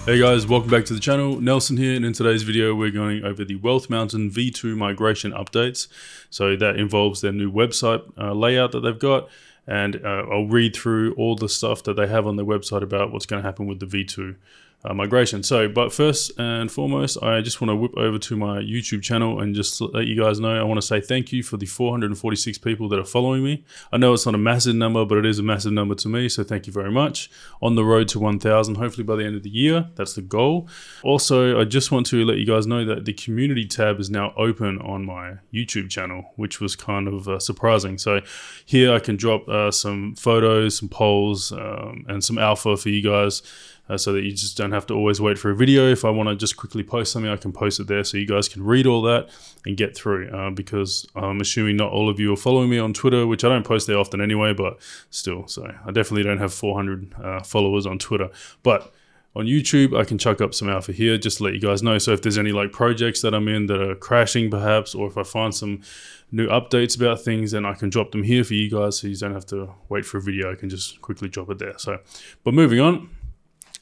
Hey guys, welcome back to the channel. Nelson here, and in today's video we're going over the Wealth Mountain V2 migration updates. So that involves their new website layout that they've got, and I'll read through all the stuff that they have on their website about what's going to happen with the V2 migration. But first and foremost, I just want to whip over to my YouTube channel and just let you guys know I want to say thank you for the 446 people that are following me. I know it's not a massive number, but it is a massive number to me, so thank you very much. On the road to 1,000, hopefully by the end of the year. That's the goal. Also, I just want to let you guys know that the community tab is now open on my YouTube channel, which was kind of surprising. So here I can drop some photos, some polls, and some alpha for you guys. So that you just don't have to always wait for a video. If I want to just quickly post something, I can post it there so you guys can read all that and get through, because I'm assuming not all of you are following me on Twitter, which I don't post there often anyway, but still. So I definitely don't have 400 followers on Twitter. But on YouTube, I can chuck up some alpha here just to let you guys know. So if there's any like projects that I'm in that are crashing perhaps, or if I find some new updates about things, then I can drop them here for you guys so you don't have to wait for a video. I can just quickly drop it there. So, but moving on.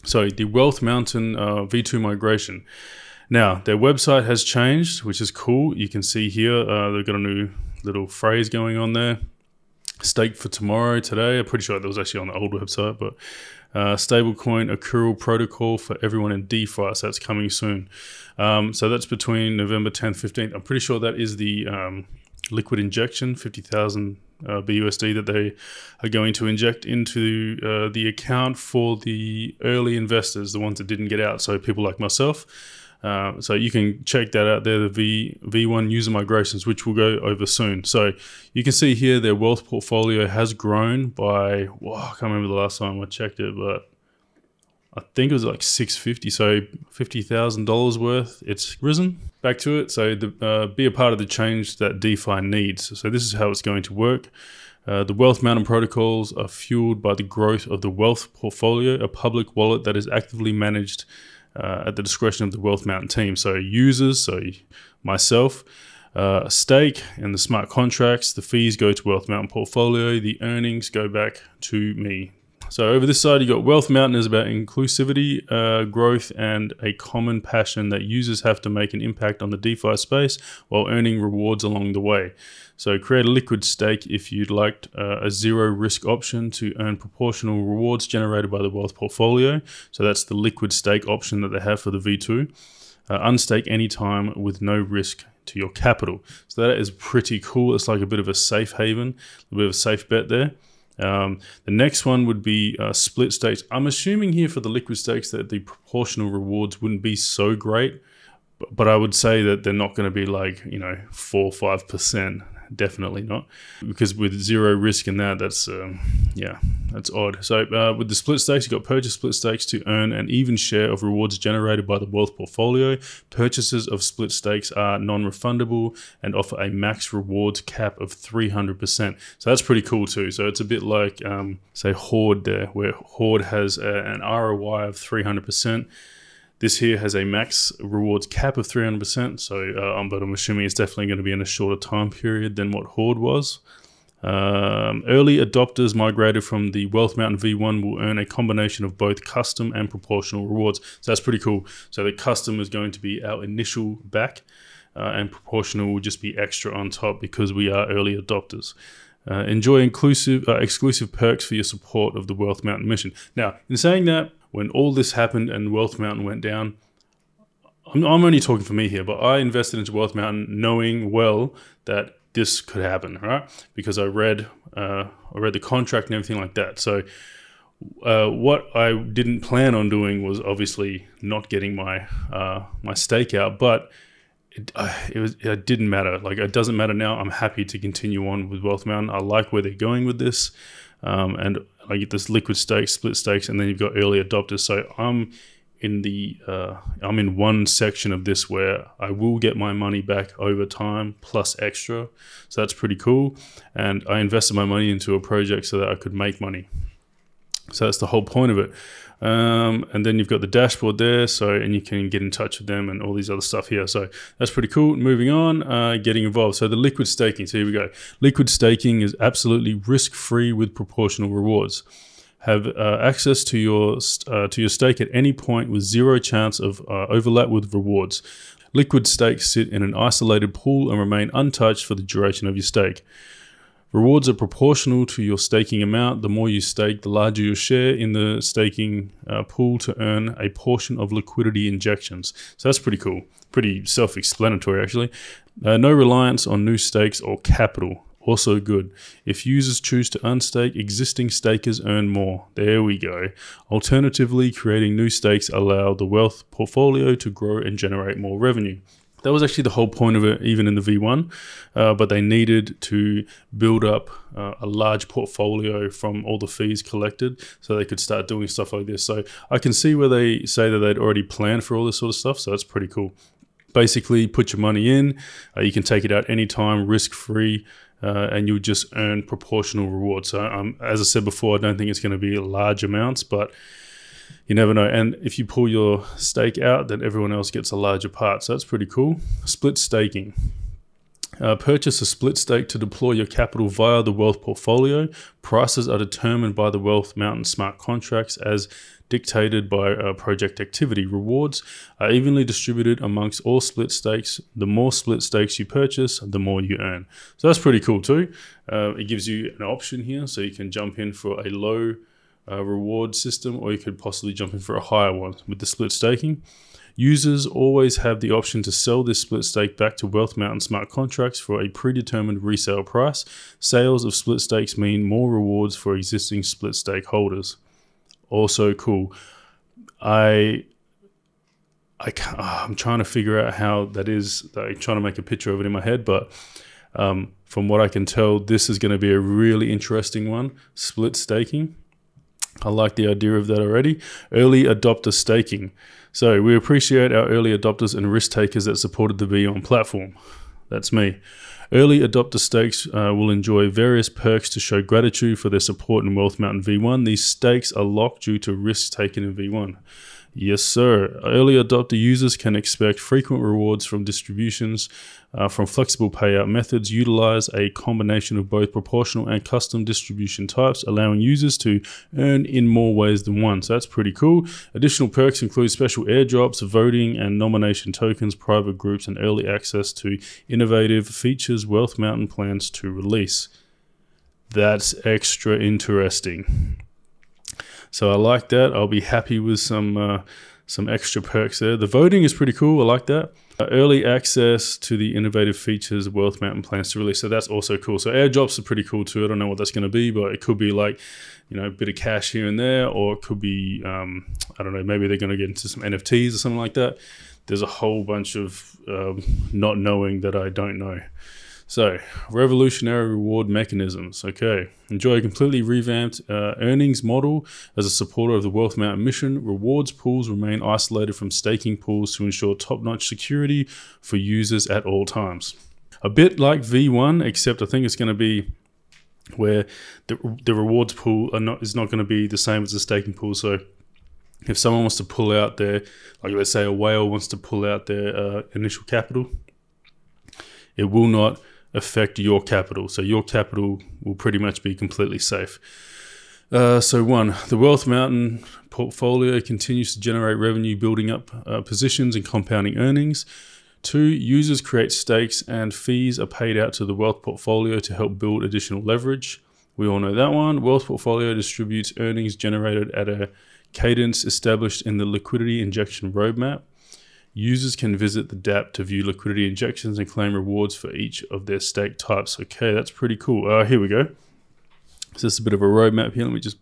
So the Wealth Mountain V2 migration. Now their website has changed, which is cool. You can see here they've got a new little phrase going on there. Stake for tomorrow, today. I'm pretty sure that was actually on the old website, but stablecoin accrual protocol for everyone in DeFi. So that's coming soon. So that's between November 10th, 15th. I'm pretty sure that is the liquid injection, 50,000 BUSD that they are going to inject into the account for the early investors, the ones that didn't get out, so people like myself. So you can check that out there, the V1 user migrations, which we'll go over soon. So you can see here their wealth portfolio has grown by, well, I can't remember the last time I checked it, but I think it was like 650, so $50,000 worth. It's risen. Back to it. So be a part of the change that DeFi needs. So this is how it's going to work. The Wealth Mountain protocols are fueled by the growth of the wealth portfolio, a public wallet that is actively managed at the discretion of the Wealth Mountain team. So users, so myself, stake and the smart contracts, the fees go to Wealth Mountain portfolio, the earnings go back to me. So over this side, you got Wealth Mountain is about inclusivity, growth, and a common passion that users have to make an impact on the DeFi space while earning rewards along the way. So create a liquid stake if you'd like a zero risk option to earn proportional rewards generated by the wealth portfolio. So that's the liquid stake option that they have for the V2. Unstake anytime with no risk to your capital. So that is pretty cool. It's like a bit of a safe haven, a bit of a safe bet there. The next one would be split stakes. I'm assuming here for the liquid stakes that the proportional rewards wouldn't be so great, but I would say that they're not going to be like, 4 or 5%. Definitely not, because with zero risk in that, that's that's odd. So with the split stakes, you've got purchase split stakes to earn an even share of rewards generated by the wealth portfolio. Purchases of split stakes are non-refundable and offer a max rewards cap of 300%. So that's pretty cool too. So it's a bit like say Horde there, where Horde has an ROI of 300%. This here has a max rewards cap of 300%, so but I'm assuming it's definitely going to be in a shorter time period than what Horde was. Early adopters migrated from the Wealth Mountain V1 will earn a combination of both custom and proportional rewards. So that's pretty cool. So the custom is going to be our initial back, and proportional will just be extra on top because we are early adopters. Enjoy exclusive perks for your support of the Wealth Mountain mission. Now, in saying that, when all this happened and Wealth Mountain went down, I'm only talking for me here, but I invested into Wealth Mountain knowing well that this could happen, right? Because I read the contract and everything like that. So what I didn't plan on doing was obviously not getting my my stake out, but it didn't matter. Like, it doesn't matter now. I'm happy to continue on with Wealth Mountain. I like where they're going with this, and I get this liquid stakes, split stakes, and then you've got early adopters. So I'm in one section of this where I will get my money back over time plus extra. So that's pretty cool. And I invested my money into a project so that I could make money. So that's the whole point of it. And then you've got the dashboard there, and you can get in touch with them and all these other stuff here. So that's pretty cool. Moving on, getting involved. So the liquid staking. So here we go. Liquid staking is absolutely risk-free with proportional rewards. have access to your stake at any point with zero chance of overlap with rewards. Liquid stakes sit in an isolated pool and remain untouched for the duration of your stake. Rewards are proportional to your staking amount. The more you stake, the larger your share in the staking pool to earn a portion of liquidity injections. So that's pretty cool. Pretty self-explanatory, actually. No reliance on new stakes or capital. Also good. If users choose to unstake, existing stakers earn more. There we go. Alternatively, creating new stakes allow the wealth portfolio to grow and generate more revenue. That was actually the whole point of it, even in the V1, but they needed to build up a large portfolio from all the fees collected so they could start doing stuff like this. So I can see where they say that they'd already planned for all this sort of stuff, so that's pretty cool. Basically, put your money in, you can take it out anytime, risk-free, and you'll just earn proportional rewards. So as I said before, I don't think it's going to be large amounts, but you never know. And if you pull your stake out, then everyone else gets a larger part. So that's pretty cool. Split staking. Purchase a split stake to deploy your capital via the wealth portfolio. Prices are determined by the Wealth Mountain smart contracts as dictated by project activity. Rewards are evenly distributed amongst all split stakes. The more split stakes you purchase, the more you earn. So that's pretty cool too. It gives you an option here, so you can jump in for a low reward system, or you could possibly jump in for a higher one with the split staking. Users always have the option to sell this split stake back to Wealth Mountain smart contracts for a predetermined resale price. Sales of split stakes mean more rewards for existing split stake holders. Also cool. I'm trying to figure out how that is. I'm trying to make a picture of it in my head, but from what I can tell, this is going to be a really interesting one. Split staking. I like the idea of that already. Early adopter staking. So we appreciate our early adopters and risk takers that supported the V1 platform. That's me. Early adopter stakes will enjoy various perks to show gratitude for their support in Wealth Mountain V1. These stakes are locked due to risks taken in V1. Yes, sir. Early adopter users can expect frequent rewards from distributions from flexible payout methods. Utilize a combination of both proportional and custom distribution types, allowing users to earn in more ways than one. So that's pretty cool. Additional perks include special airdrops, voting and nomination tokens, private groups, and early access to innovative features Wealth Mountain plans to release. That's extra interesting. So I like that. I'll be happy with some extra perks there. The voting is pretty cool. I like that. Early access to the innovative features Wealth Mountain plans to release. So that's also cool. So airdrops are pretty cool too. I don't know what that's going to be, but it could be like, you know, a bit of cash here and there, or it could be, I don't know, maybe they're going to get into some NFTs or something like that. There's a whole bunch of not knowing that I don't know. So, revolutionary reward mechanisms. Okay. Enjoy a completely revamped earnings model as a supporter of the Wealth Mountain mission. Rewards pools remain isolated from staking pools to ensure top-notch security for users at all times. A bit like V1, except I think it's going to be where the rewards pool is not going to be the same as the staking pool. So, if someone wants to pull out their, like let's say a whale wants to pull out their initial capital, it will not affect your capital. So your capital will pretty much be completely safe. So one, the Wealth Mountain portfolio continues to generate revenue, building up positions and compounding earnings. Two, users create stakes and fees are paid out to the wealth portfolio to help build additional leverage. We all know that one. Wealth portfolio distributes earnings generated at a cadence established in the liquidity injection roadmap. Users can visit the DApp to view liquidity injections and claim rewards for each of their stake types. Okay, that's pretty cool. Here we go. So this is a bit of a roadmap here. Let me just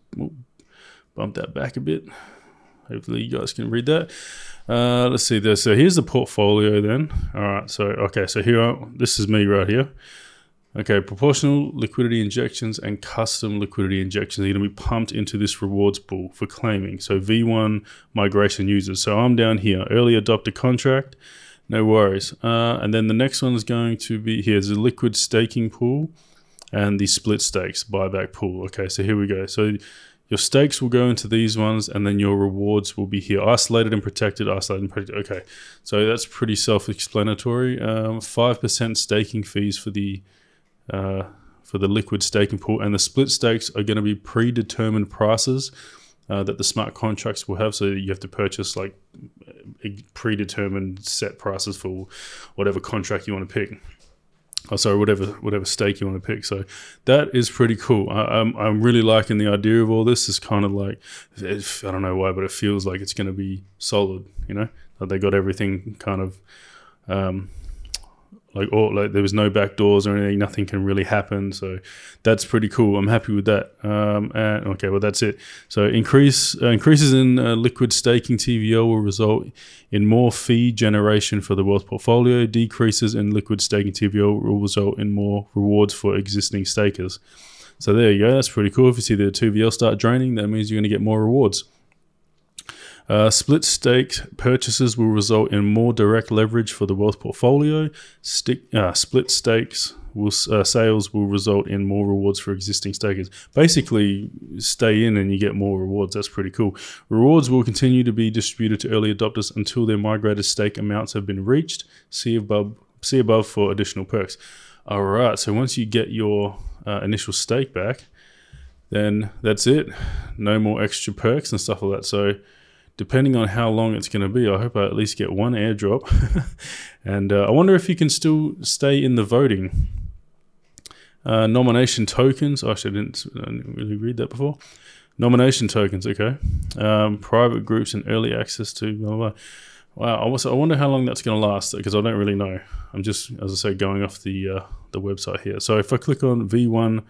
bump that back a bit. Hopefully you guys can read that. Let's see this. So here's the portfolio then. All right, so this is me right here. Okay, proportional liquidity injections and custom liquidity injections are going to be pumped into this rewards pool for claiming. So V1 migration users. So I'm down here, early adopter contract, no worries. And then the next one is going to be, here's the liquid staking pool and the split stakes buyback pool. Okay, so here we go. So your stakes will go into these ones, and then your rewards will be here, isolated and protected, isolated and protected. Okay, so that's pretty self-explanatory. 5% staking fees for the for the liquid staking pool, and the split stakes are going to be predetermined prices that the smart contracts will have. So you have to purchase like predetermined set prices for whatever contract you want to pick. Oh, sorry, whatever stake you want to pick. So that is pretty cool. I'm really liking the idea of all this. It's kind of like, I don't know why, but it feels like it's going to be solid. You know, like they got everything kind of like there was no back doors or anything. Nothing can really happen. So that's pretty cool. I'm happy with that. And okay, well that's it. So increases in liquid staking TVL will result in more fee generation for the wealth portfolio. Decreases in liquid staking TVL will result in more rewards for existing stakers. So there you go. That's pretty cool. If you see the TVL start draining, that means you're going to get more rewards. Split stake purchases will result in more direct leverage for the wealth portfolio. Split stakes sales will result in more rewards for existing stakers. Basically, stay in and you get more rewards. That's pretty cool. Rewards will continue to be distributed to early adopters until their migrated stake amounts have been reached. See above for additional perks. All right, so once you get your initial stake back, then that's it. No more extra perks and stuff like that. So depending on how long it's going to be, I hope I at least get one airdrop. And I wonder if you can still stay in the voting. Nomination tokens. Actually, I didn't really read that before. Nomination tokens, okay. Private groups and early access to blah, blah, blah. Wow, I wonder how long that's going to last, because I don't really know. I'm just, as I say, going off the website here. So if I click on V1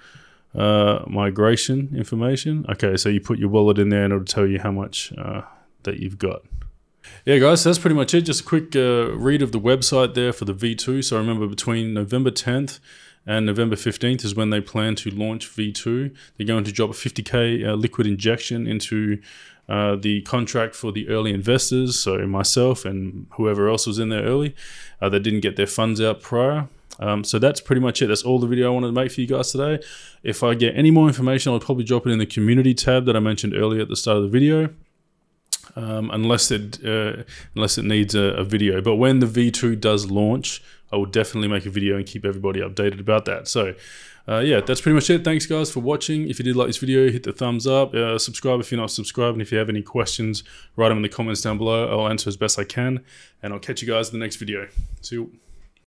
migration information, okay, so you put your wallet in there and it'll tell you how much that you've got. Yeah, guys, so that's pretty much it. Just a quick read of the website there for the V2. So remember, between November 10th and November 15th is when they plan to launch V2. They're going to drop a 50K liquid injection into the contract for the early investors. So myself and whoever else was in there early that didn't get their funds out prior. So that's pretty much it. That's all the video I wanted to make for you guys today. If I get any more information, I'll probably drop it in the community tab that I mentioned earlier at the start of the video. Unless it needs a video. But when the V2 does launch, I will definitely make a video and keep everybody updated about that. So yeah, that's pretty much it. Thanks guys for watching. If you did like this video, hit the thumbs up, subscribe if you're not subscribed, and if you have any questions, write them in the comments down below. I'll answer as best I can, and I'll catch you guys in the next video. See you.